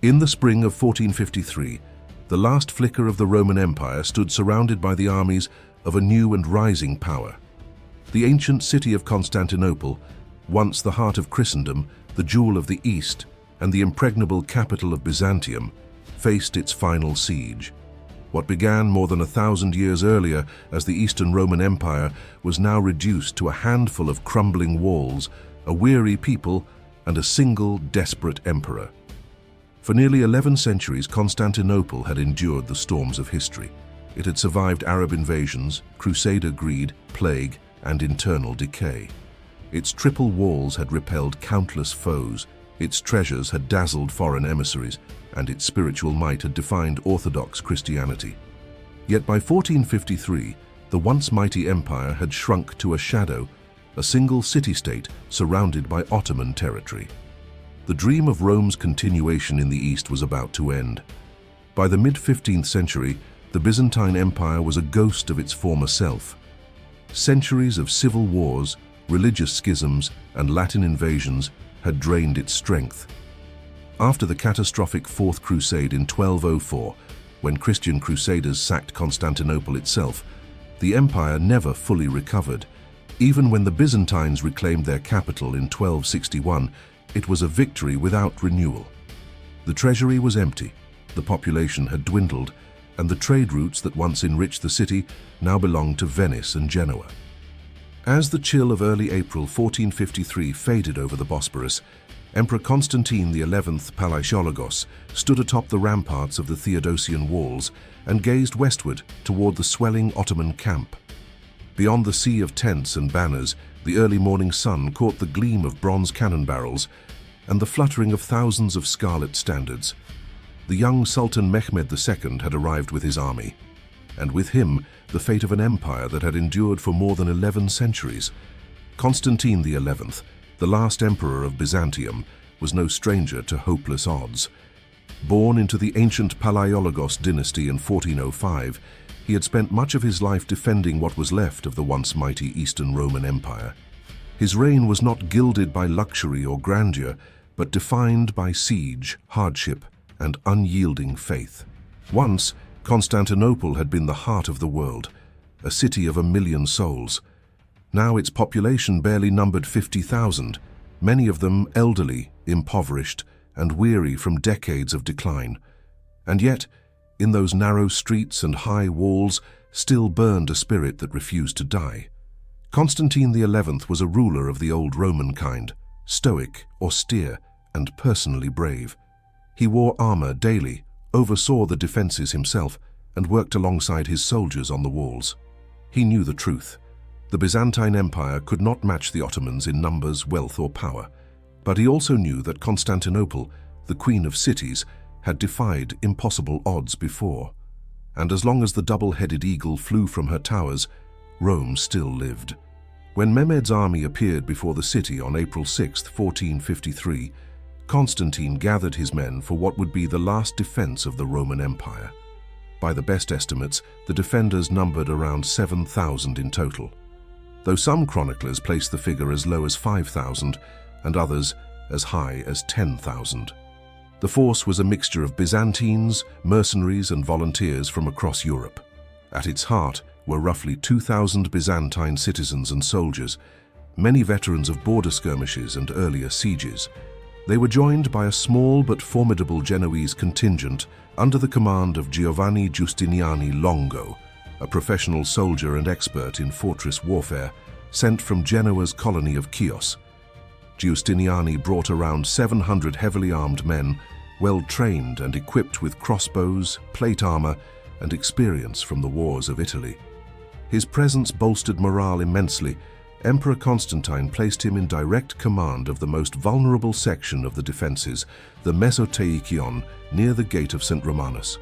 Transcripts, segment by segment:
In the spring of 1453, the last flicker of the Roman Empire stood surrounded by the armies of a new and rising power. The ancient city of Constantinople, once the heart of Christendom, the jewel of the East, and the impregnable capital of Byzantium, faced its final siege. What began more than 1,000 years earlier as the Eastern Roman Empire was now reduced to a handful of crumbling walls, a weary people, and a single desperate emperor. For nearly 11 centuries, Constantinople had endured the storms of history. It had survived Arab invasions, crusader greed, plague, and internal decay. Its triple walls had repelled countless foes, its treasures had dazzled foreign emissaries, and its spiritual might had defined Orthodox Christianity. Yet by 1453, the once mighty empire had shrunk to a shadow, a single city-state surrounded by Ottoman territory. The dream of Rome's continuation in the East was about to end. By the mid-15th century, the Byzantine Empire was a ghost of its former self. Centuries of civil wars, religious schisms, and Latin invasions had drained its strength. After the catastrophic Fourth Crusade in 1204, when Christian crusaders sacked Constantinople itself, the empire never fully recovered. Even when the Byzantines reclaimed their capital in 1261, it was a victory without renewal. The treasury was empty, the population had dwindled, and the trade routes that once enriched the city now belonged to Venice and Genoa. As the chill of early April 1453 faded over the Bosporus, Emperor Constantine XI Palaiologos stood atop the ramparts of the Theodosian Walls and gazed westward toward the swelling Ottoman camp. Beyond the sea of tents and banners, the early morning sun caught the gleam of bronze cannon barrels and the fluttering of thousands of scarlet standards. The young Sultan Mehmed II had arrived with his army, and with him the fate of an empire that had endured for more than 11 centuries. Constantine XI, the last emperor of Byzantium, was no stranger to hopeless odds. Born into the ancient Palaiologos dynasty in 1405, he had spent much of his life defending what was left of the once mighty Eastern Roman Empire. His reign was not gilded by luxury or grandeur, but defined by siege, hardship, and unyielding faith. Once, Constantinople had been the heart of the world, a city of 1 million souls. Now its population barely numbered 50,000, many of them elderly, impoverished, and weary from decades of decline. And yet, in those narrow streets and high walls still burned a spirit that refused to die. Constantine XI was a ruler of the old Roman kind, stoic, austere, and personally brave. He wore armor daily, oversaw the defenses himself, and worked alongside his soldiers on the walls. He knew the truth. The Byzantine Empire could not match the Ottomans in numbers, wealth, or power. But he also knew that Constantinople, the queen of cities, had defied impossible odds before. And as long as the double-headed eagle flew from her towers, Rome still lived. When Mehmed's army appeared before the city on April 6, 1453, Constantine gathered his men for what would be the last defense of the Roman Empire. By the best estimates, the defenders numbered around 7,000 in total, though some chroniclers place the figure as low as 5,000 and others as high as 10,000. The force was a mixture of Byzantines, mercenaries, and volunteers from across Europe. At its heart were roughly 2,000 Byzantine citizens and soldiers, many veterans of border skirmishes and earlier sieges. They were joined by a small but formidable Genoese contingent under the command of Giovanni Giustiniani Longo, a professional soldier and expert in fortress warfare, sent from Genoa's colony of Chios. Giustiniani brought around 700 heavily armed men, well-trained and equipped with crossbows, plate armor, and experience from the wars of Italy. His presence bolstered morale immensely. Emperor Constantine placed him in direct command of the most vulnerable section of the defenses, the Mesoteikion, near the gate of St. Romanus.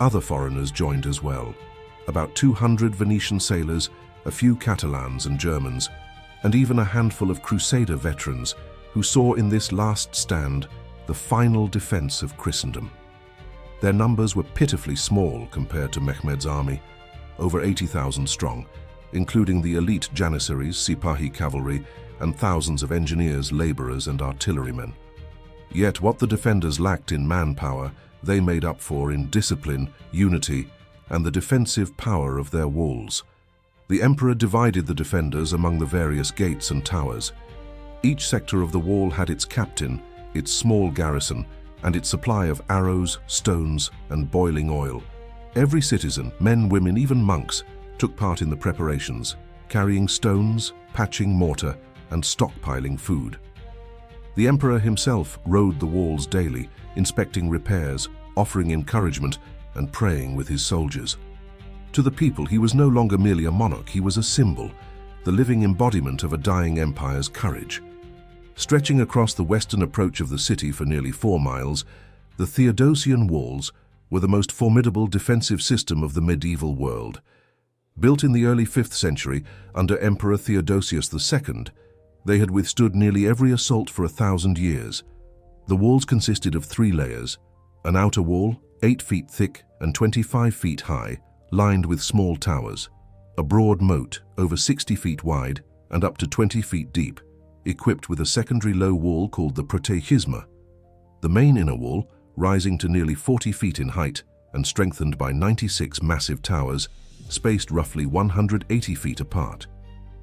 Other foreigners joined as well. About 200 Venetian sailors, a few Catalans and Germans, and even a handful of Crusader veterans who saw in this last stand the final defense of Christendom. Their numbers were pitifully small compared to Mehmed's army, over 80,000 strong, including the elite Janissaries, Sipahi cavalry, and thousands of engineers, laborers, and artillerymen. Yet what the defenders lacked in manpower, they made up for in discipline, unity, and the defensive power of their walls. The emperor divided the defenders among the various gates and towers. Each sector of the wall had its captain, its small garrison, and its supply of arrows, stones, and boiling oil. Every citizen, men, women, even monks, took part in the preparations, carrying stones, patching mortar, and stockpiling food. The emperor himself rode the walls daily, inspecting repairs, offering encouragement, and praying with his soldiers. To the people, he was no longer merely a monarch, he was a symbol, the living embodiment of a dying empire's courage. Stretching across the western approach of the city for nearly 4 miles, the Theodosian Walls were the most formidable defensive system of the medieval world. Built in the early 5th century under Emperor Theodosius II, they had withstood nearly every assault for 1,000 years. The walls consisted of 3 layers, an outer wall, 8 feet thick and 25 feet high, lined with small towers, a broad moat over 60 feet wide and up to 20 feet deep, equipped with a secondary low wall called the protegisma. The main inner wall, rising to nearly 40 feet in height and strengthened by 96 massive towers, spaced roughly 180 feet apart.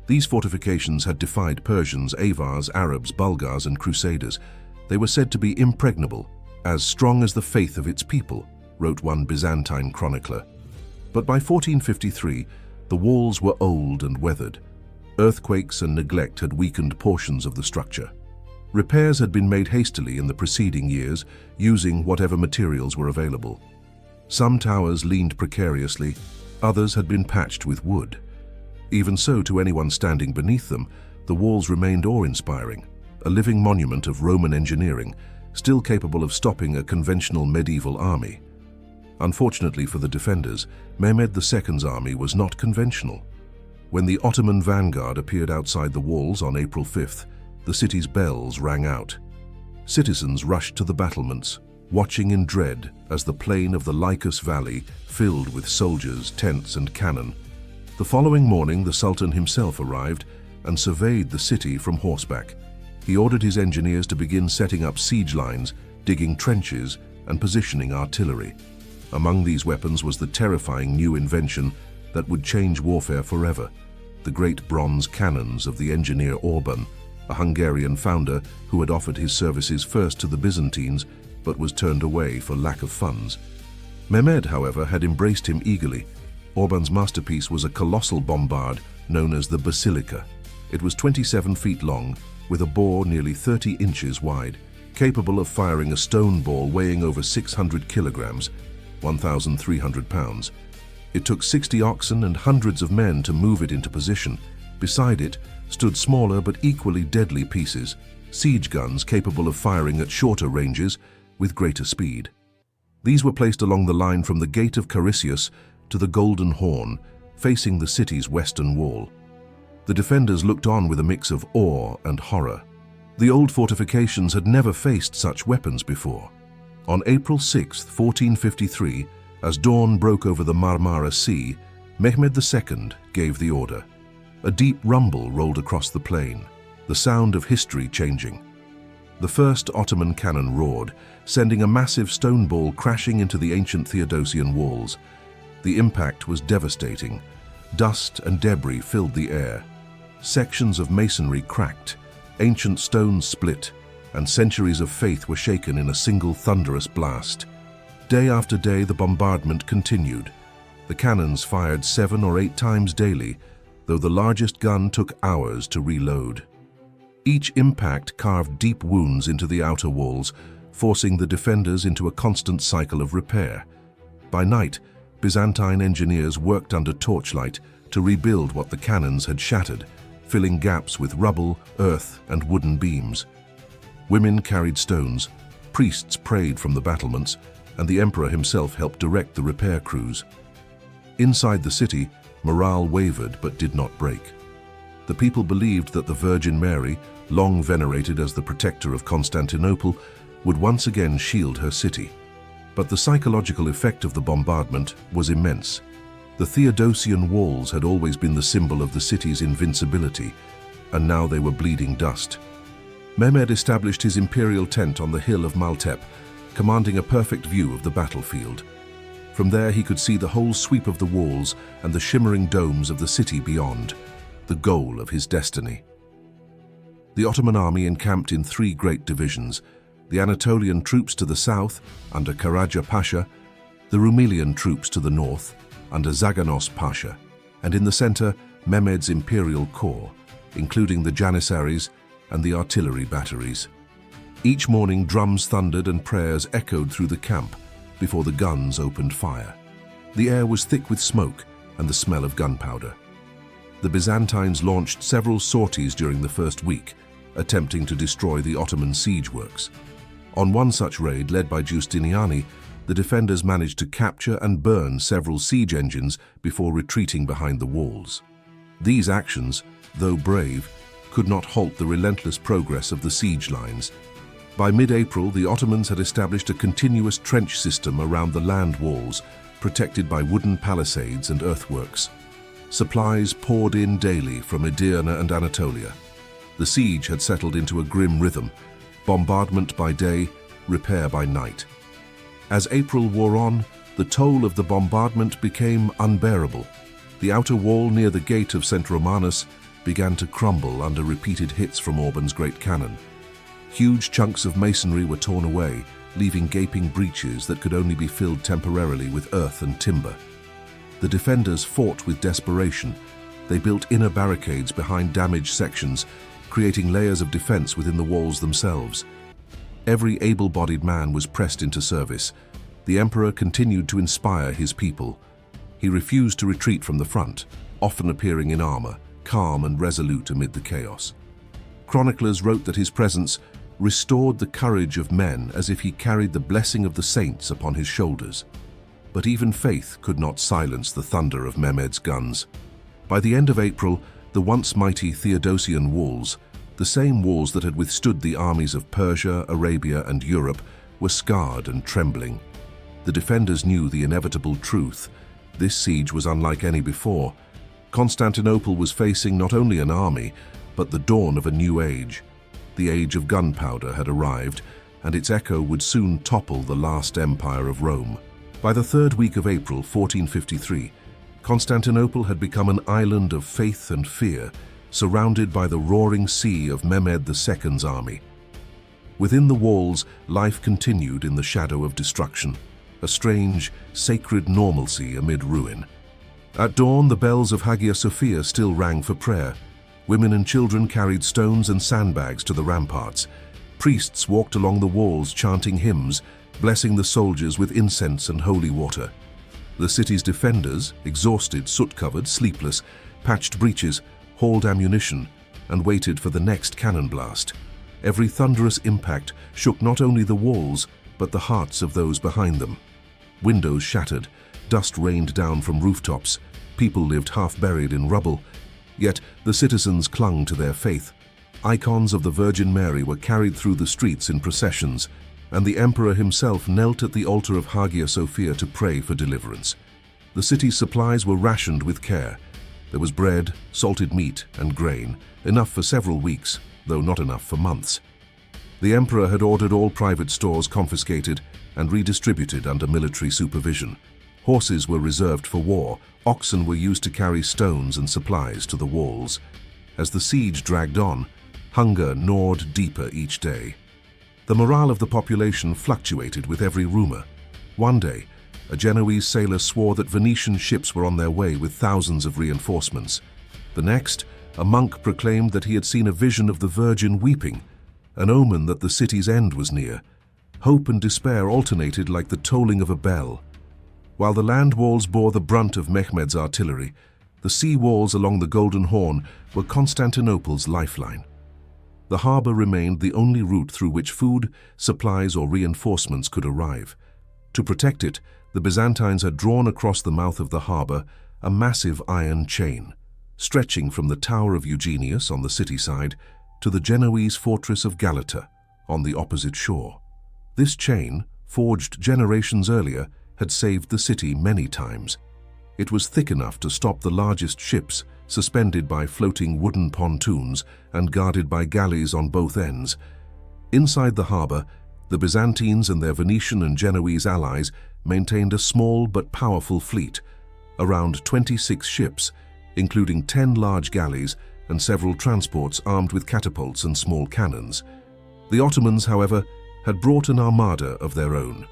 These fortifications had defied Persians, Avars, Arabs, Bulgars, and Crusaders. They were said to be impregnable, as strong as the faith of its people, wrote one Byzantine chronicler. But by 1453, the walls were old and weathered. Earthquakes and neglect had weakened portions of the structure. Repairs had been made hastily in the preceding years, using whatever materials were available. Some towers leaned precariously, others had been patched with wood. Even so, to anyone standing beneath them, the walls remained awe-inspiring, a living monument of Roman engineering, still capable of stopping a conventional medieval army. Unfortunately for the defenders, Mehmed II's army was not conventional. When the Ottoman vanguard appeared outside the walls on April 5th, the city's bells rang out. Citizens rushed to the battlements, watching in dread as the plain of the Lycus Valley filled with soldiers, tents, and cannon. The following morning, the Sultan himself arrived and surveyed the city from horseback. He ordered his engineers to begin setting up siege lines, digging trenches, and positioning artillery. Among these weapons was the terrifying new invention that would change warfare forever: the great bronze cannons of the engineer Orban, a Hungarian founder who had offered his services first to the Byzantines but was turned away for lack of funds. Mehmed, however, had embraced him eagerly. Orban's masterpiece was a colossal bombard known as the Basilica. It was 27 feet long, with a bore nearly 30 inches wide, capable of firing a stone ball weighing over 600 kilograms, 1,300 pounds. It took 60 oxen and hundreds of men to move it into position. Beside it stood smaller but equally deadly pieces, siege guns capable of firing at shorter ranges with greater speed. These were placed along the line from the Gate of Carisius to the Golden Horn, facing the city's western wall. The defenders looked on with a mix of awe and horror. The old fortifications had never faced such weapons before. On April 6, 1453, as dawn broke over the Marmara Sea, Mehmed II gave the order. A deep rumble rolled across the plain, the sound of history changing. The first Ottoman cannon roared, sending a massive stone ball crashing into the ancient Theodosian walls. The impact was devastating. Dust and debris filled the air. Sections of masonry cracked, ancient stones split, and centuries of faith were shaken in a single thunderous blast. Day after day, the bombardment continued. The cannons fired 7 or 8 times daily, though the largest gun took hours to reload. Each impact carved deep wounds into the outer walls, forcing the defenders into a constant cycle of repair. By night, Byzantine engineers worked under torchlight to rebuild what the cannons had shattered, filling gaps with rubble, earth, and wooden beams. Women carried stones, priests prayed from the battlements, and the emperor himself helped direct the repair crews. Inside the city, morale wavered but did not break. The people believed that the Virgin Mary, long venerated as the protector of Constantinople, would once again shield her city. But the psychological effect of the bombardment was immense. The Theodosian Walls had always been the symbol of the city's invincibility, and now they were bleeding dust. Mehmed established his imperial tent on the hill of Maltep, commanding a perfect view of the battlefield. From there he could see the whole sweep of the walls and the shimmering domes of the city beyond, the goal of his destiny. The Ottoman army encamped in 3 great divisions: the Anatolian troops to the south, under Karaca Pasha, the Rumelian troops to the north, under Zaganos Pasha, and in the center, Mehmed's imperial corps, including the Janissaries and the artillery batteries. Each morning, drums thundered and prayers echoed through the camp before the guns opened fire. The air was thick with smoke and the smell of gunpowder. The Byzantines launched several sorties during the first week, attempting to destroy the Ottoman siege works. On one such raid, led by Giustiniani, the defenders managed to capture and burn several siege engines before retreating behind the walls. These actions, though brave, could not halt the relentless progress of the siege lines. By mid-April, the Ottomans had established a continuous trench system around the land walls, protected by wooden palisades and earthworks. Supplies poured in daily from Edirne and Anatolia. The siege had settled into a grim rhythm: bombardment by day, repair by night. As April wore on, the toll of the bombardment became unbearable. The outer wall near the gate of St. Romanus began to crumble under repeated hits from Orban's great cannon. Huge chunks of masonry were torn away, leaving gaping breaches that could only be filled temporarily with earth and timber. The defenders fought with desperation. They built inner barricades behind damaged sections, creating layers of defense within the walls themselves. Every able-bodied man was pressed into service. The emperor continued to inspire his people. He refused to retreat from the front, often appearing in armor, calm and resolute amid the chaos. Chroniclers wrote that his presence restored the courage of men as if he carried the blessing of the saints upon his shoulders. But even faith could not silence the thunder of Mehmed's guns. By the end of April, the once mighty Theodosian Walls, the same walls that had withstood the armies of Persia, Arabia, and Europe, were scarred and trembling. The defenders knew the inevitable truth: this siege was unlike any before. Constantinople was facing not only an army, but the dawn of a new age. The age of gunpowder had arrived, and its echo would soon topple the last empire of Rome. By the 3rd week of April 1453, Constantinople had become an island of faith and fear, surrounded by the roaring sea of Mehmed II's army. Within the walls, life continued in the shadow of destruction, a strange, sacred normalcy amid ruin. At dawn, the bells of Hagia Sophia still rang for prayer. Women and children carried stones and sandbags to the ramparts. Priests walked along the walls chanting hymns, blessing the soldiers with incense and holy water. The city's defenders, exhausted, soot-covered, sleepless, patched breaches, hauled ammunition, and waited for the next cannon blast. Every thunderous impact shook not only the walls, but the hearts of those behind them. Windows shattered, dust rained down from rooftops, people lived half-buried in rubble. Yet the citizens clung to their faith. Icons of the Virgin Mary were carried through the streets in processions, and the emperor himself knelt at the altar of Hagia Sophia to pray for deliverance. The city's supplies were rationed with care. There was bread, salted meat, and grain, enough for several weeks, though not enough for months. The emperor had ordered all private stores confiscated and redistributed under military supervision. Horses were reserved for war, oxen were used to carry stones and supplies to the walls. As the siege dragged on, hunger gnawed deeper each day. The morale of the population fluctuated with every rumor. One day, a Genoese sailor swore that Venetian ships were on their way with thousands of reinforcements. The next, a monk proclaimed that he had seen a vision of the Virgin weeping, an omen that the city's end was near. Hope and despair alternated like the tolling of a bell. While the land walls bore the brunt of Mehmed's artillery, the sea walls along the Golden Horn were Constantinople's lifeline. The harbor remained the only route through which food, supplies, or reinforcements could arrive. To protect it, the Byzantines had drawn across the mouth of the harbor a massive iron chain, stretching from the Tower of Eugenius on the city side to the Genoese fortress of Galata on the opposite shore. This chain, forged generations earlier, had saved the city many times. It was thick enough to stop the largest ships, suspended by floating wooden pontoons and guarded by galleys on both ends. Inside the harbor, the Byzantines and their Venetian and Genoese allies maintained a small but powerful fleet, around 26 ships, including 10 large galleys and several transports armed with catapults and small cannons. The Ottomans, however, had brought an armada of their own.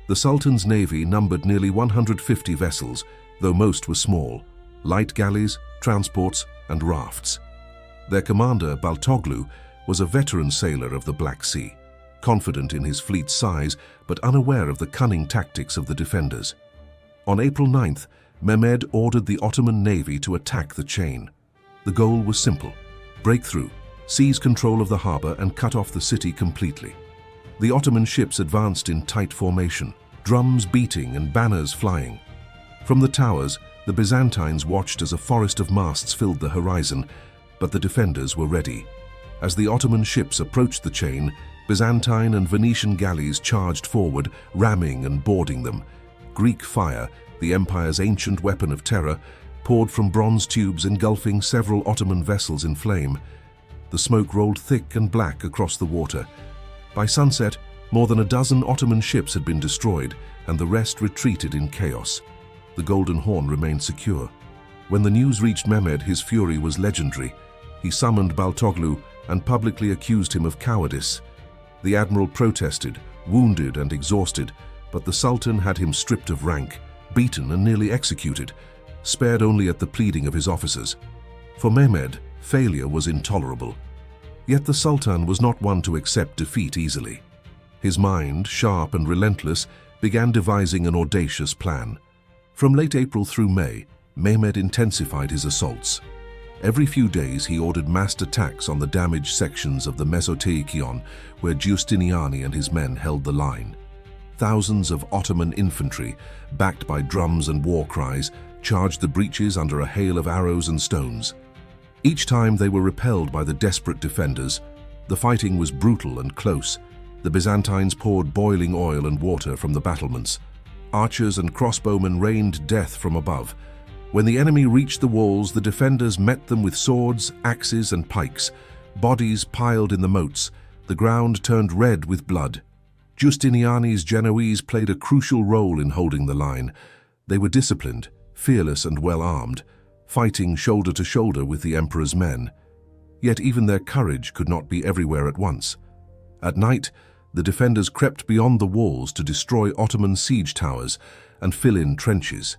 The Sultan's navy numbered nearly 150 vessels, though most were small, light galleys, transports, and rafts. Their commander, Baltoglu, was a veteran sailor of the Black Sea, confident in his fleet's size but unaware of the cunning tactics of the defenders. On April 9th, Mehmed ordered the Ottoman navy to attack the chain. The goal was simple: break through, seize control of the harbor, and cut off the city completely. The Ottoman ships advanced in tight formation, drums beating and banners flying. From the towers, the Byzantines watched as a forest of masts filled the horizon, but the defenders were ready. As the Ottoman ships approached the chain, Byzantine and Venetian galleys charged forward, ramming and boarding them. Greek fire, the empire's ancient weapon of terror, poured from bronze tubes, engulfing several Ottoman vessels in flame. The smoke rolled thick and black across the water. By sunset, more than a dozen Ottoman ships had been destroyed, and the rest retreated in chaos. The Golden Horn remained secure. When the news reached Mehmed, his fury was legendary. He summoned Baltoglu and publicly accused him of cowardice. The admiral protested, wounded and exhausted, but the Sultan had him stripped of rank, beaten and nearly executed, spared only at the pleading of his officers. For Mehmed, failure was intolerable. Yet the Sultan was not one to accept defeat easily. His mind, sharp and relentless, began devising an audacious plan. From late April through May, Mehmed intensified his assaults. Every few days he ordered massed attacks on the damaged sections of the Mesoteikion, where Giustiniani and his men held the line. Thousands of Ottoman infantry, backed by drums and war cries, charged the breaches under a hail of arrows and stones. Each time they were repelled by the desperate defenders. The fighting was brutal and close. The Byzantines poured boiling oil and water from the battlements. Archers and crossbowmen rained death from above. When the enemy reached the walls, the defenders met them with swords, axes, and pikes. Bodies piled in the moats. The ground turned red with blood. Giustiniani's Genoese played a crucial role in holding the line. They were disciplined, fearless, and well-armed, fighting shoulder to shoulder with the emperor's men. Yet even their courage could not be everywhere at once. At night, the defenders crept beyond the walls to destroy Ottoman siege towers and fill in trenches.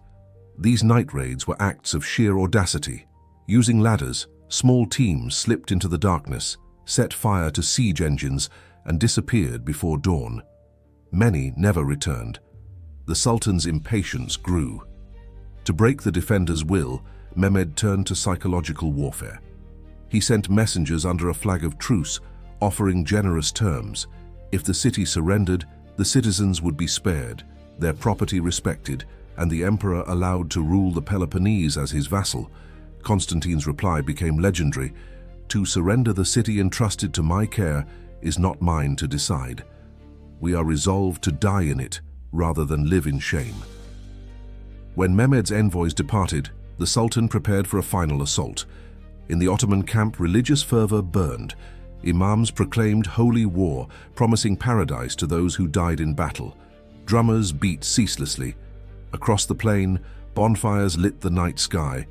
These night raids were acts of sheer audacity. Using ladders, small teams slipped into the darkness, set fire to siege engines, and disappeared before dawn. Many never returned. The Sultan's impatience grew. To break the defenders' will, Mehmed turned to psychological warfare. He sent messengers under a flag of truce, offering generous terms. If the city surrendered, the citizens would be spared, their property respected, and the emperor allowed to rule the Peloponnese as his vassal. Constantine's reply became legendary: "To surrender the city entrusted to my care is not mine to decide. We are resolved to die in it rather than live in shame." When Mehmed's envoys departed, the Sultan prepared for a final assault. In the Ottoman camp, religious fervor burned. Imams proclaimed holy war, promising paradise to those who died in battle. Drummers beat ceaselessly. Across the plain, bonfires lit the night sky,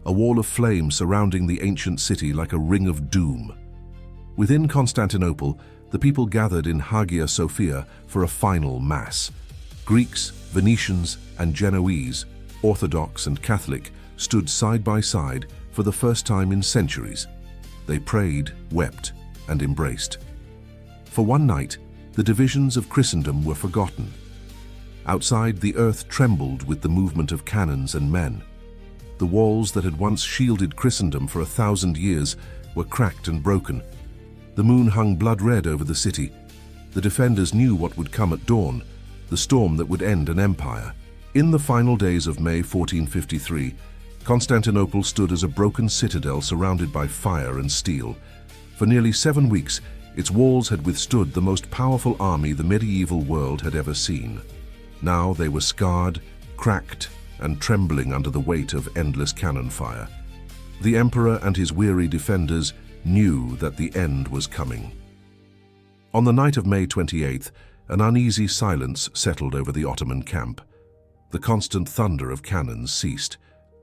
a wall of flame surrounding the ancient city like a ring of doom. Within Constantinople, the people gathered in Hagia Sophia for a final mass. Greeks, Venetians, and Genoese, Orthodox and Catholic, stood side by side for the first time in centuries. They prayed, wept, and embraced. For one night, the divisions of Christendom were forgotten. Outside, the earth trembled with the movement of cannons and men. The walls that had once shielded Christendom for 1,000 years were cracked and broken. The moon hung blood-red over the city. The defenders knew what would come at dawn, the storm that would end an empire. In the final days of May 1453, Constantinople stood as a broken citadel surrounded by fire and steel. For nearly 7 weeks, its walls had withstood the most powerful army the medieval world had ever seen. Now they were scarred, cracked, and trembling under the weight of endless cannon fire. The emperor and his weary defenders knew that the end was coming. On the night of May 28th, an uneasy silence settled over the Ottoman camp. The constant thunder of cannons ceased.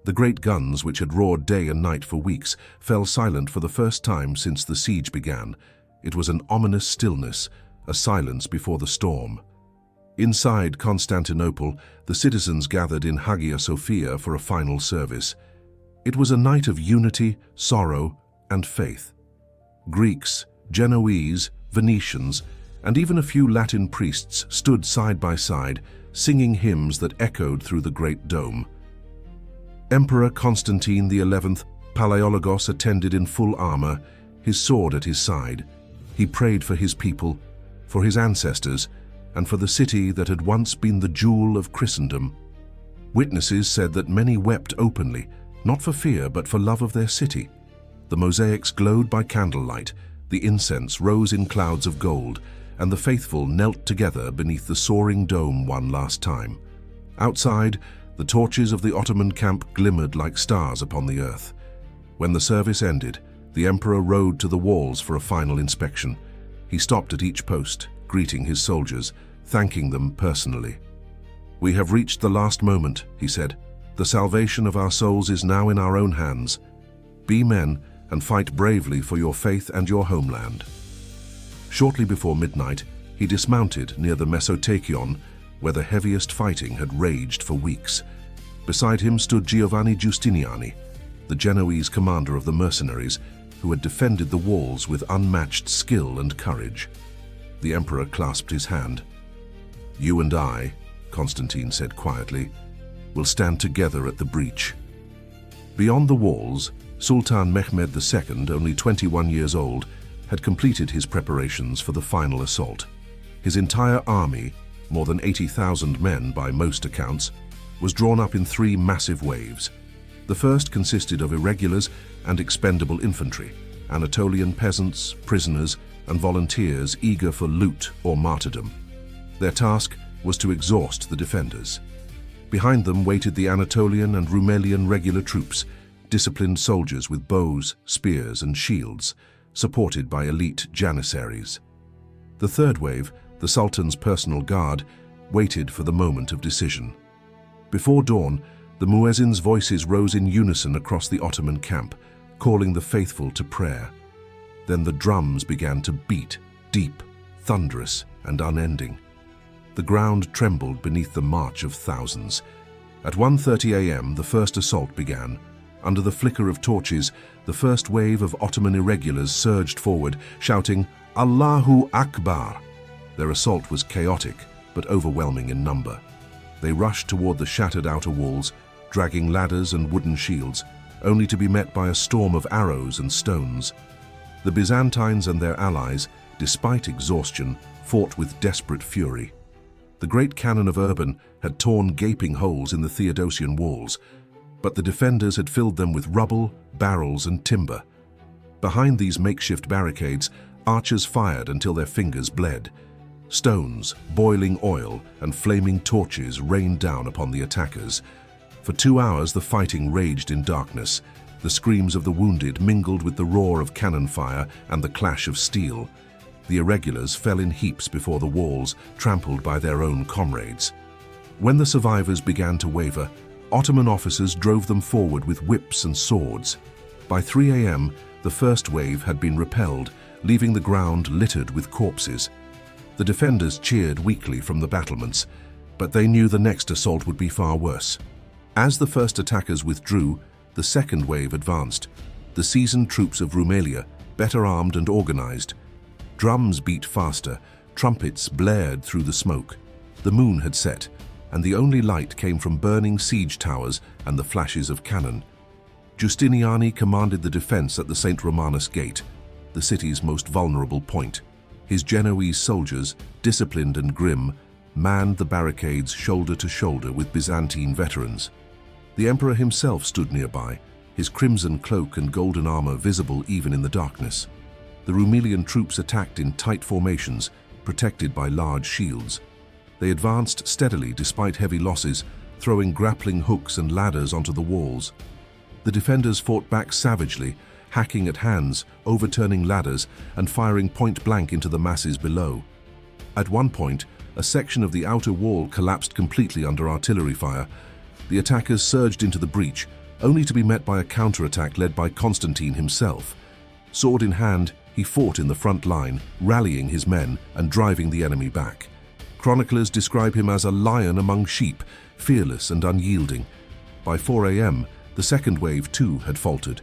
The great guns, which had roared day and night for weeks, fell silent for the first time since the siege began. It was an ominous stillness, a silence before the storm. Inside Constantinople, the citizens gathered in Hagia Sophia for a final service. It was a night of unity, sorrow, and faith. Greeks, Genoese, Venetians, and even a few Latin priests stood side by side, singing hymns that echoed through the great dome. Emperor Constantine XI Palaiologos attended in full armor, his sword at his side. He prayed for his people, for his ancestors, and for the city that had once been the jewel of Christendom. Witnesses said that many wept openly, not for fear but for love of their city. The mosaics glowed by candlelight, the incense rose in clouds of gold, and the faithful knelt together beneath the soaring dome one last time. Outside, the torches of the Ottoman camp glimmered like stars upon the earth. When the service ended, the emperor rode to the walls for a final inspection. He stopped at each post, greeting his soldiers, thanking them personally. "We have reached the last moment," he said. "The salvation of our souls is now in our own hands. Be men and fight bravely for your faith and your homeland." Shortly before midnight, he dismounted near the Mesotachion, where the heaviest fighting had raged for weeks. Beside him stood Giovanni Giustiniani, the Genoese commander of the mercenaries, who had defended the walls with unmatched skill and courage. The emperor clasped his hand. "You and I," Constantine said quietly, "will stand together at the breach." Beyond the walls, Sultan Mehmed II, only 21 years old, had completed his preparations for the final assault. His entire army, more than 80,000 men by most accounts, was drawn up in 3 massive waves. The first consisted of irregulars and expendable infantry, Anatolian peasants, prisoners, and volunteers eager for loot or martyrdom. Their task was to exhaust the defenders. Behind them waited the Anatolian and Rumelian regular troops, disciplined soldiers with bows, spears, and shields, supported by elite janissaries. The third wave, the Sultan's personal guard, waited for the moment of decision. Before dawn, the muezzin's voices rose in unison across the Ottoman camp, calling the faithful to prayer. Then the drums began to beat, deep, thunderous, and unending. The ground trembled beneath the march of thousands. At 1:30 a.m., the first assault began. Under the flicker of torches, the first wave of Ottoman irregulars surged forward, shouting, "Allahu Akbar!" Their assault was chaotic, but overwhelming in number. They rushed toward the shattered outer walls, dragging ladders and wooden shields, only to be met by a storm of arrows and stones. The Byzantines and their allies, despite exhaustion, fought with desperate fury. The great cannon of Urban had torn gaping holes in the Theodosian Walls, but the defenders had filled them with rubble, barrels, and timber. Behind these makeshift barricades, archers fired until their fingers bled. Stones, boiling oil, and flaming torches rained down upon the attackers. For 2 hours the fighting raged in darkness. The screams of the wounded mingled with the roar of cannon fire and the clash of steel. The irregulars fell in heaps before the walls, trampled by their own comrades. When the survivors began to waver, Ottoman officers drove them forward with whips and swords. By 3 a.m., the first wave had been repelled, leaving the ground littered with corpses. The defenders cheered weakly from the battlements, but they knew the next assault would be far worse. As the first attackers withdrew, the second wave advanced. The seasoned troops of Rumelia, better armed and organized. Drums beat faster, trumpets blared through the smoke. The moon had set, and the only light came from burning siege towers and the flashes of cannon. Giustiniani commanded the defense at the St. Romanus Gate, the city's most vulnerable point. His Genoese soldiers, disciplined and grim, manned the barricades shoulder to shoulder with Byzantine veterans. The emperor himself stood nearby, his crimson cloak and golden armor visible even in the darkness. The Rumelian troops attacked in tight formations, protected by large shields. They advanced steadily despite heavy losses, throwing grappling hooks and ladders onto the walls. The defenders fought back savagely, hacking at hands, overturning ladders, and firing point-blank into the masses below. At one point, a section of the outer wall collapsed completely under artillery fire. The attackers surged into the breach, only to be met by a counterattack led by Constantine himself. Sword in hand, he fought in the front line, rallying his men and driving the enemy back. Chroniclers describe him as a lion among sheep, fearless and unyielding. By 4 a.m., the second wave too had faltered.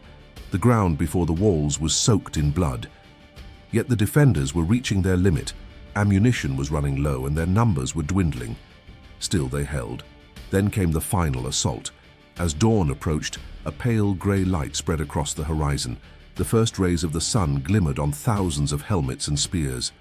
The ground before the walls was soaked in blood. Yet the defenders were reaching their limit. Ammunition was running low and their numbers were dwindling. Still they held. Then came the final assault. As dawn approached, a pale grey light spread across the horizon. The first rays of the sun glimmered on thousands of helmets and spears.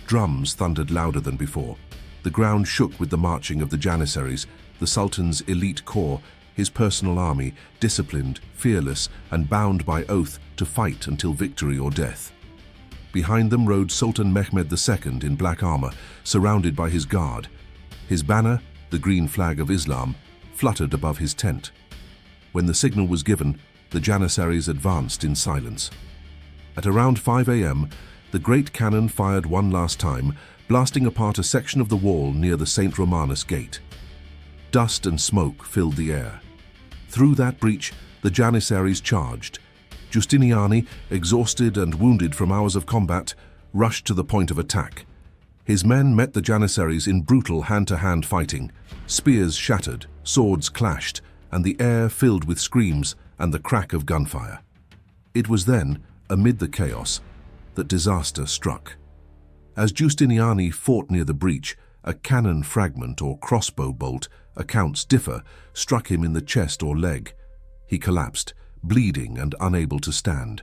Drums thundered louder than before. The ground shook with the marching of the Janissaries, the Sultan's elite corps, his personal army, disciplined, fearless, and bound by oath to fight until victory or death. Behind them rode Sultan Mehmed II in black armor, surrounded by his guard. His banner, the green flag of Islam, fluttered above his tent. When the signal was given, the Janissaries advanced in silence. At around 5 a.m., the great cannon fired one last time, blasting apart a section of the wall near the St. Romanus Gate. Dust and smoke filled the air. Through that breach, the Janissaries charged. Giustiniani, exhausted and wounded from hours of combat, rushed to the point of attack. His men met the Janissaries in brutal hand-to-hand fighting. Spears shattered, swords clashed, and the air filled with screams and the crack of gunfire. It was then, amid the chaos, that disaster struck. As Giustiniani fought near the breach, a cannon fragment or crossbow bolt, accounts differ, struck him in the chest or leg. He collapsed, bleeding and unable to stand.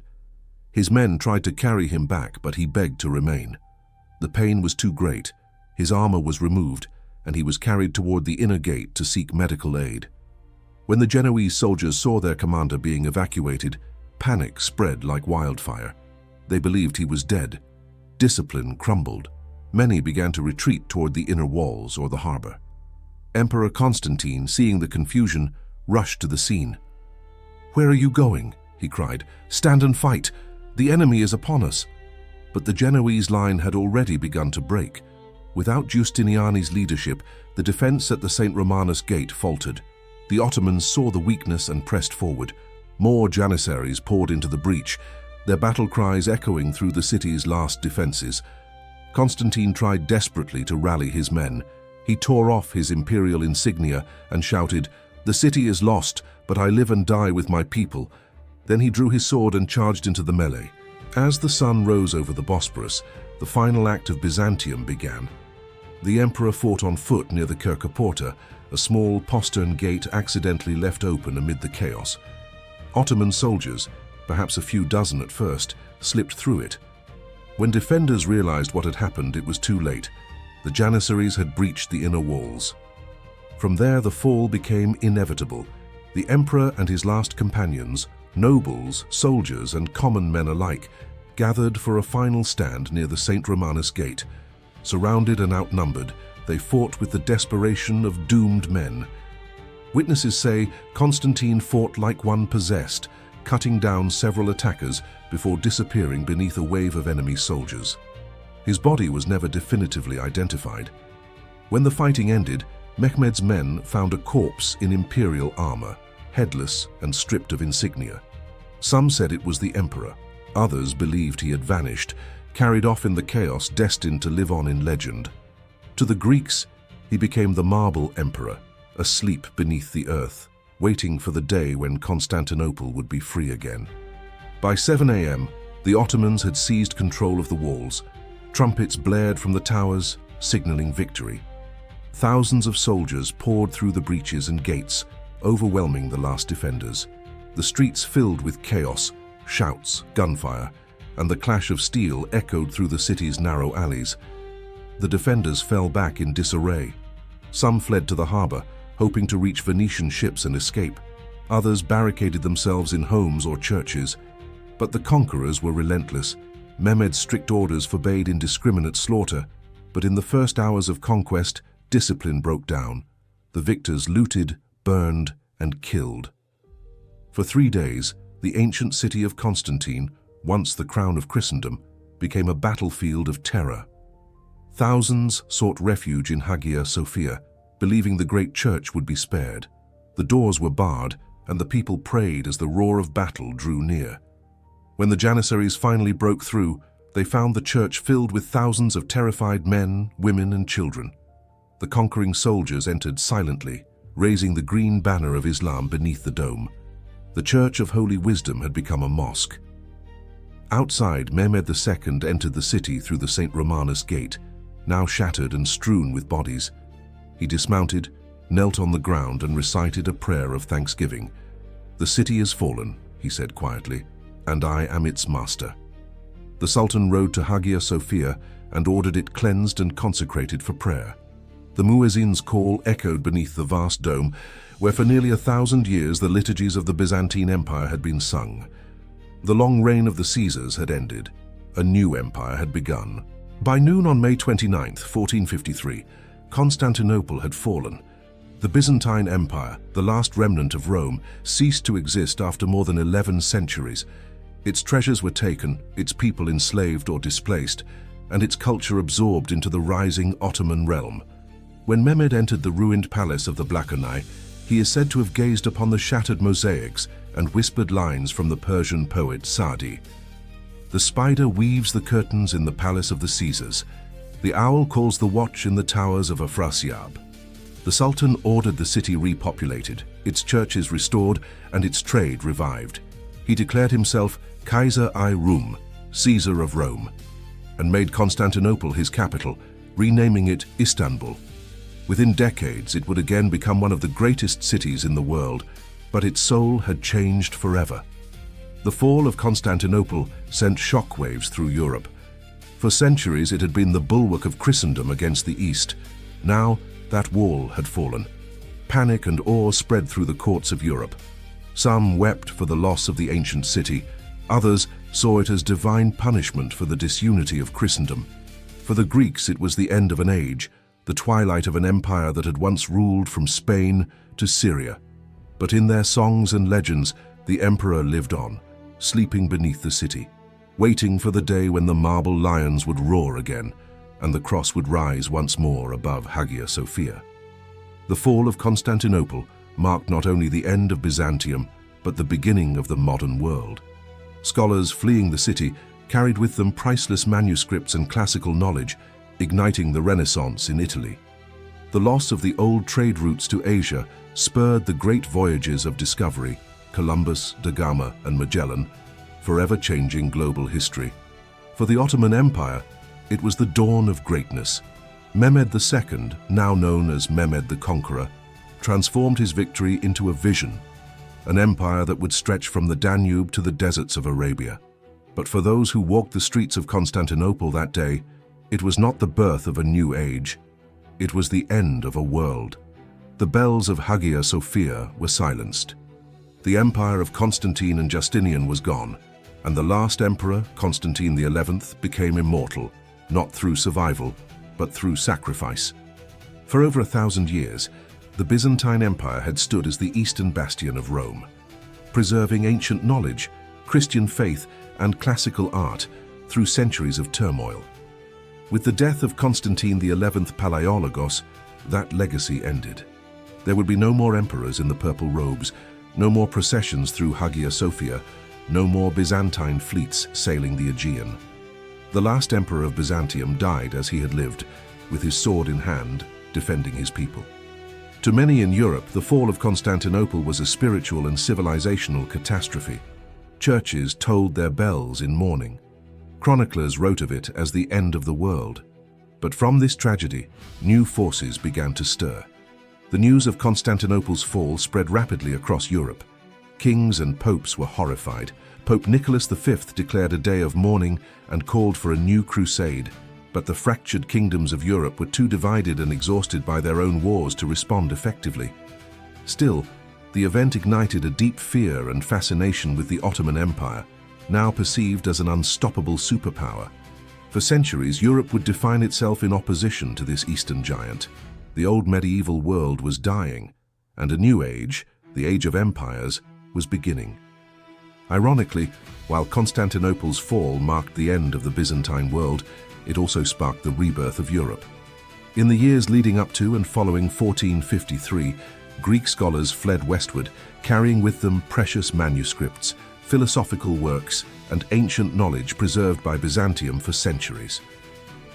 His men tried to carry him back, but he begged to remain. The pain was too great. His armor was removed, and he was carried toward the inner gate to seek medical aid. When the Genoese soldiers saw their commander being evacuated, panic spread like wildfire. They believed he was dead. Discipline crumbled. Many began to retreat toward the inner walls or the harbor. Emperor Constantine, seeing the confusion, rushed to the scene. "Where are you going?" he cried. "Stand and fight! The enemy is upon us!" But the Genoese line had already begun to break. Without Giustiniani's leadership, the defense at the St. Romanus Gate faltered. The Ottomans saw the weakness and pressed forward. More Janissaries poured into the breach, their battle cries echoing through the city's last defenses. Constantine tried desperately to rally his men. He tore off his imperial insignia and shouted, "The city is lost, but I live and die with my people." Then he drew his sword and charged into the melee. As the sun rose over the Bosporus, the final act of Byzantium began. The emperor fought on foot near the Kirka Porta, a small postern gate accidentally left open amid the chaos. Ottoman soldiers, perhaps a few dozen at first, slipped through it. When defenders realized what had happened, it was too late. The Janissaries had breached the inner walls. From there, the fall became inevitable. The emperor and his last companions, nobles, soldiers, and common men alike, gathered for a final stand near the St. Romanus Gate. Surrounded and outnumbered, they fought with the desperation of doomed men. Witnesses say Constantine fought like one possessed, cutting down several attackers before disappearing beneath a wave of enemy soldiers. His body was never definitively identified. When the fighting ended, Mehmed's men found a corpse in imperial armor, headless and stripped of insignia. Some said it was the emperor. Others believed he had vanished, carried off in the chaos destined to live on in legend. To the Greeks, he became the marble emperor, asleep beneath the earth, waiting for the day when Constantinople would be free again. By 7 a.m., the Ottomans had seized control of the walls. Trumpets blared from the towers, signaling victory. Thousands of soldiers poured through the breaches and gates, overwhelming the last defenders. The streets filled with chaos, shouts, gunfire, and the clash of steel echoed through the city's narrow alleys. The defenders fell back in disarray. Some fled to the harbor, hoping to reach Venetian ships and escape. Others barricaded themselves in homes or churches. But the conquerors were relentless. Mehmed's strict orders forbade indiscriminate slaughter, but in the first hours of conquest, discipline broke down. the victors looted, burned, and killed. For 3 days, the ancient city of Constantine, once the crown of Christendom, became a battlefield of terror. Thousands sought refuge in Hagia Sophia, believing the great church would be spared. The doors were barred, and the people prayed as the roar of battle drew near. When the Janissaries finally broke through, they found the church filled with thousands of terrified men, women, and children. The conquering soldiers entered silently, raising the green banner of Islam beneath the dome. The Church of Holy Wisdom had become a mosque. Outside, Mehmed II entered the city through the St. Romanus Gate, now shattered and strewn with bodies. He dismounted, knelt on the ground, and recited a prayer of thanksgiving. "The city is fallen," he said quietly, "and I am its master." The Sultan rode to Hagia Sophia and ordered it cleansed and consecrated for prayer. The muezzin's call echoed beneath the vast dome, where for nearly 1,000 years the liturgies of the Byzantine Empire had been sung. The long reign of the Caesars had ended. A new empire had begun. By noon on May 29, 1453, Constantinople had fallen. The Byzantine Empire, the last remnant of Rome, ceased to exist after more than 11 centuries. Its treasures were taken, its people enslaved or displaced, and its culture absorbed into the rising Ottoman realm. When Mehmed entered the ruined palace of the Blackenai, he is said to have gazed upon the shattered mosaics and whispered lines from the Persian poet Sa'di. The spider weaves the curtains in the palace of the Caesars. The owl calls the watch in the towers of Afrasiab. The Sultan ordered the city repopulated, its churches restored, and its trade revived. He declared himself Kaiser-i-Rum, Caesar of Rome, and made Constantinople his capital, renaming it Istanbul. Within decades, it would again become one of the greatest cities in the world, but its soul had changed forever. The fall of Constantinople sent shockwaves through Europe. For centuries, it had been the bulwark of Christendom against the East. Now, that wall had fallen. Panic and awe spread through the courts of Europe. Some wept for the loss of the ancient city. Others saw it as divine punishment for the disunity of Christendom. For the Greeks, it was the end of an age, the twilight of an empire that had once ruled from Spain to Syria. But in their songs and legends, the emperor lived on, sleeping beneath the city, waiting for the day when the marble lions would roar again, and the cross would rise once more above Hagia Sophia. The fall of Constantinople marked not only the end of Byzantium, but the beginning of the modern world. Scholars fleeing the city carried with them priceless manuscripts and classical knowledge, igniting the Renaissance in Italy. The loss of the old trade routes to Asia spurred the great voyages of discovery, Columbus, da Gama, and Magellan, forever changing global history. For the Ottoman Empire, it was the dawn of greatness. Mehmed II, now known as Mehmed the Conqueror, transformed his victory into a vision, an empire that would stretch from the Danube to the deserts of Arabia. But for those who walked the streets of Constantinople that day, it was not the birth of a new age. It was the end of a world. The bells of Hagia Sophia were silenced. The empire of Constantine and Justinian was gone, and the last emperor, Constantine XI, became immortal, not through survival, but through sacrifice. For over 1,000 years, the Byzantine Empire had stood as the eastern bastion of Rome, preserving ancient knowledge, Christian faith, and classical art through centuries of turmoil. With the death of Constantine XI Palaiologos, that legacy ended. There would be no more emperors in the purple robes, no more processions through Hagia Sophia, no more Byzantine fleets sailing the Aegean. The last emperor of Byzantium died as he had lived, with his sword in hand, defending his people. To many in Europe, the fall of Constantinople was a spiritual and civilizational catastrophe. Churches tolled their bells in mourning. Chroniclers wrote of it as the end of the world. But from this tragedy, new forces began to stir. The news of Constantinople's fall spread rapidly across Europe. Kings and popes were horrified. Pope Nicholas V declared a day of mourning and called for a new crusade, but the fractured kingdoms of Europe were too divided and exhausted by their own wars to respond effectively. Still, the event ignited a deep fear and fascination with the Ottoman Empire, now perceived as an unstoppable superpower. For centuries, Europe would define itself in opposition to this Eastern giant. The old medieval world was dying, and a new age, the Age of Empires, was beginning. Ironically, while Constantinople's fall marked the end of the Byzantine world, it also sparked the rebirth of Europe. In the years leading up to and following 1453, Greek scholars fled westward, carrying with them precious manuscripts, philosophical works, and ancient knowledge preserved by Byzantium for centuries.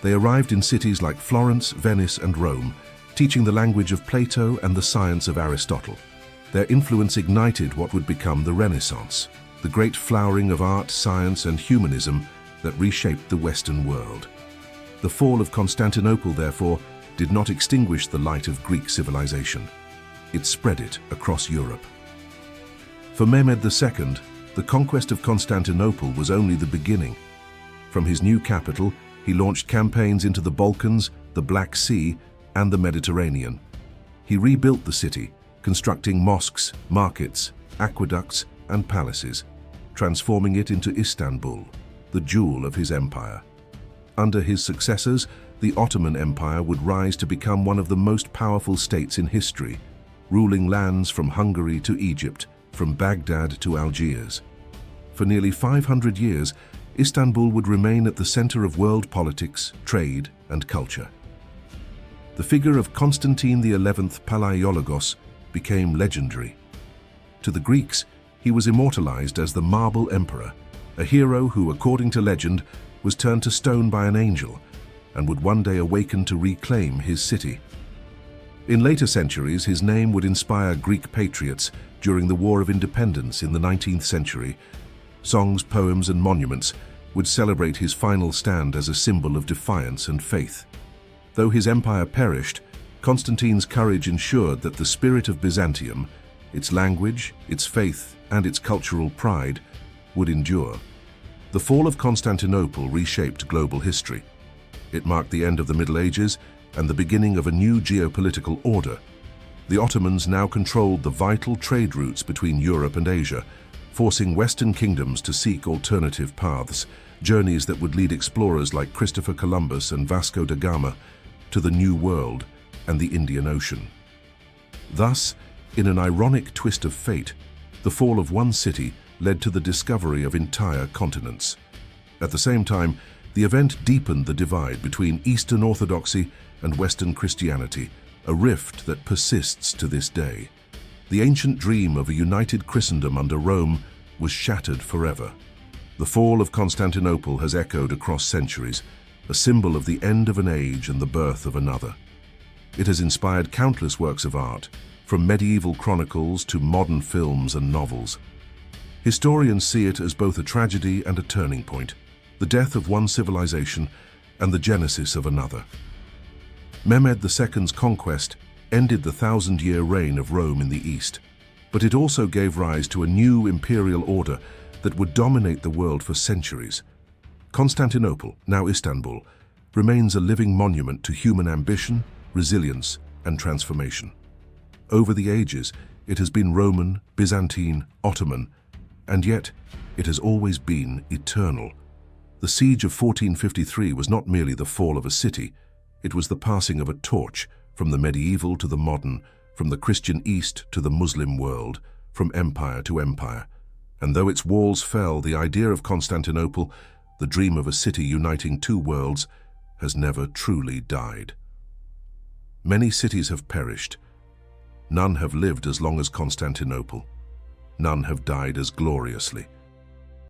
They arrived in cities like Florence, Venice, and Rome, teaching the language of Plato and the science of Aristotle. Their influence ignited what would become the Renaissance, the great flowering of art, science, and humanism that reshaped the Western world. The fall of Constantinople, therefore, did not extinguish the light of Greek civilization. It spread it across Europe. For Mehmed II, the conquest of Constantinople was only the beginning. From his new capital, he launched campaigns into the Balkans, the Black Sea, and the Mediterranean. He rebuilt the city, constructing mosques, markets, aqueducts, and palaces, transforming it into Istanbul, the jewel of his empire. Under his successors, the Ottoman Empire would rise to become one of the most powerful states in history, ruling lands from Hungary to Egypt, from Baghdad to Algiers. For nearly 500 years, Istanbul would remain at the center of world politics, trade, and culture. The figure of Constantine XI Palaiologos became legendary. To the Greeks, he was immortalized as the Marble Emperor, a hero who, according to legend, was turned to stone by an angel and would one day awaken to reclaim his city. In later centuries, his name would inspire Greek patriots during the War of Independence in the 19th century. Songs, poems, and monuments would celebrate his final stand as a symbol of defiance and faith. Though his empire perished, Constantine's courage ensured that the spirit of Byzantium, its language, its faith, and its cultural pride, would endure. The fall of Constantinople reshaped global history. It marked the end of the Middle Ages and the beginning of a new geopolitical order. The Ottomans now controlled the vital trade routes between Europe and Asia, forcing Western kingdoms to seek alternative paths, journeys that would lead explorers like Christopher Columbus and Vasco da Gama to the New World and the Indian Ocean. Thus, in an ironic twist of fate, the fall of one city led to the discovery of entire continents. At the same time, the event deepened the divide between Eastern Orthodoxy and Western Christianity, a rift that persists to this day. The ancient dream of a united Christendom under Rome was shattered forever. The fall of Constantinople has echoed across centuries, a symbol of the end of an age and the birth of another. It has inspired countless works of art, from medieval chronicles to modern films and novels. Historians see it as both a tragedy and a turning point, the death of one civilization and the genesis of another. Mehmed II's conquest ended the thousand-year reign of Rome in the East, but it also gave rise to a new imperial order that would dominate the world for centuries. Constantinople, now Istanbul, remains a living monument to human ambition, resilience, and transformation. Over the ages, it has been Roman, Byzantine, Ottoman, and yet it has always been eternal. The siege of 1453 was not merely the fall of a city, it was the passing of a torch from the medieval to the modern, from the Christian East to the Muslim world, from empire to empire. And though its walls fell, the idea of Constantinople, the dream of a city uniting two worlds, has never truly died. Many cities have perished. None have lived as long as Constantinople. None have died as gloriously.